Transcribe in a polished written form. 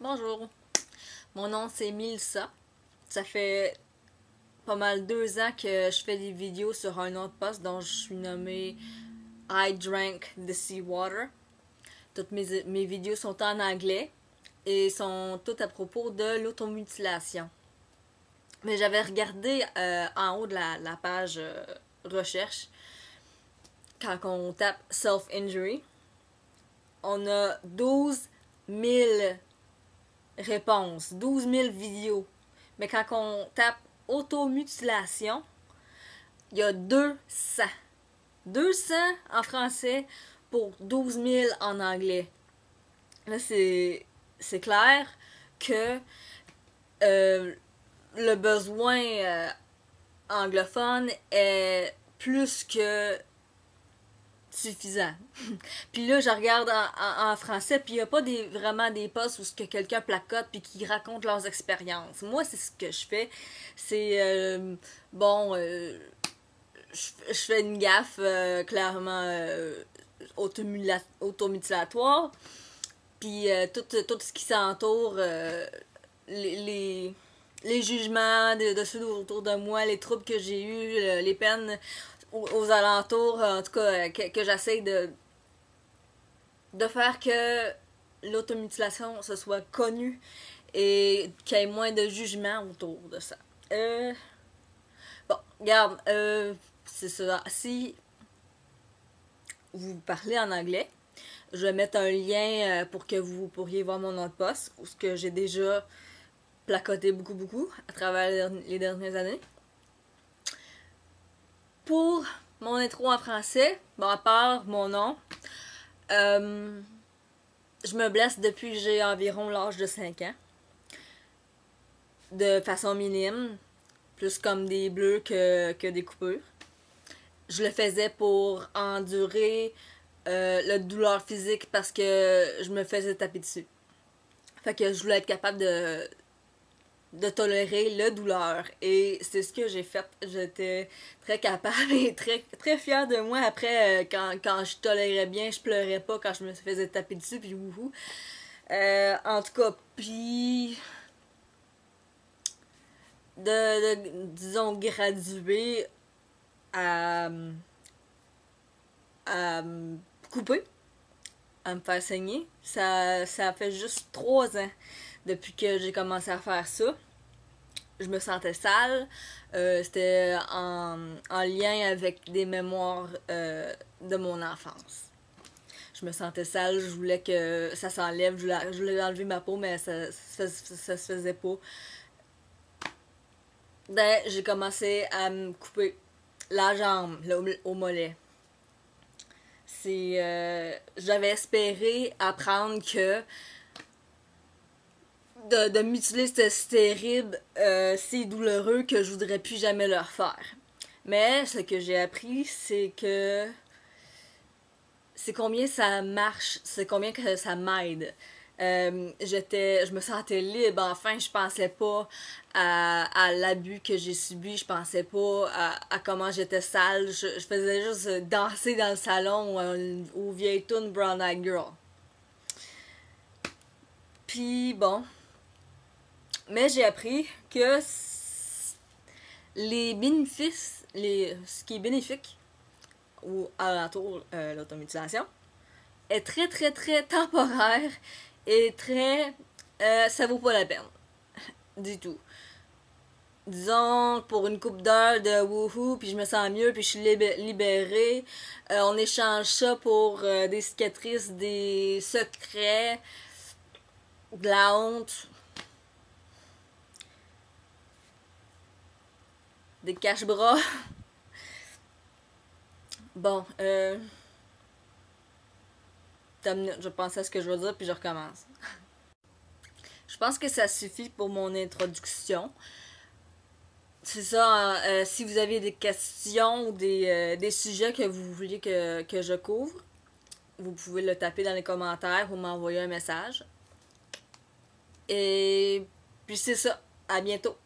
Bonjour, mon nom c'est Milsa. Ça fait pas mal 2 ans que je fais des vidéos sur un autre post dont je suis nommée I Drank the Seawater. Toutes mes vidéos sont en anglais et sont toutes à propos de l'automutilation. Mais j'avais regardé en haut de la page recherche, quand on tape self-injury, on a 12 000 réponses, 12 000 vidéos. Mais quand on tape automutilation, il y a 200. 200 en français pour 12 000 en anglais. Là, c'est clair que le besoin anglophone est plus que suffisant. Puis là, je regarde en français, puis il n'y a pas vraiment des posts où que quelqu'un placote puis qui raconte leurs expériences. Moi, c'est ce que je fais. C'est, je fais une gaffe clairement automutilatoire. Puis tout ce qui s'entoure, les jugements de ceux autour de moi, les troubles que j'ai eus, les peines aux alentours, en tout cas, que j'essaie de faire que l'automutilation se soit connue et qu'il y ait moins de jugement autour de ça. Bon, regarde, c'est ça. Si vous parlez en anglais, je vais mettre un lien pour que vous pourriez voir mon autre post, où ce que j'ai déjà placoté beaucoup à travers les dernières années. Pour mon intro en français, bon, à part mon nom, je me blesse depuis que j'ai environ l'âge de 5 ans. De façon minime, plus comme des bleus que des coupures. Je le faisais pour endurer la douleur physique parce que je me faisais taper dessus. Fait que je voulais être capable de tolérer la douleur. Et c'est ce que j'ai fait. J'étais très capable et très fière de moi. Après, quand je tolérais bien, je pleurais pas quand je me faisais taper dessus, puis wouhou. En tout cas, puis disons, graduer à me couper, à me faire saigner. Ça fait juste 3 ans depuis que j'ai commencé à faire ça. Je me sentais sale. C'était en lien avec des mémoires de mon enfance. Je me sentais sale, je voulais que ça s'enlève, je voulais enlever ma peau, mais ça se faisait pas. Ben, j'ai commencé à me couper la jambe, au mollet. J'avais espéré apprendre que de mutiler, c'est terrible, c'est douloureux, que je voudrais plus jamais le refaire. Mais ce que j'ai appris, c'est combien ça marche, c'est combien que ça m'aide. Je me sentais libre, enfin, je pensais pas à l'abus que j'ai subi, je pensais pas à comment j'étais sale, je faisais juste danser dans le salon aux vieilles tunes Brown Eyed Girl. Puis bon, mais j'ai appris que les bénéfices, ce qui est bénéfique ou alentour l'automutilation, est très temporaire et ça vaut pas la peine du tout. Disons, pour une couple d'heures de wouhou, puis je me sens mieux, puis je suis libérée, on échange ça pour des cicatrices, des secrets, de la honte, des cache-bras. Bon, je pense à ce que je veux dire, puis je recommence. Je pense que ça suffit pour mon introduction. C'est ça, si vous avez des questions ou des sujets que vous voulez que je couvre, vous pouvez le taper dans les commentaires ou m'envoyer un message. Et puis c'est ça, à bientôt.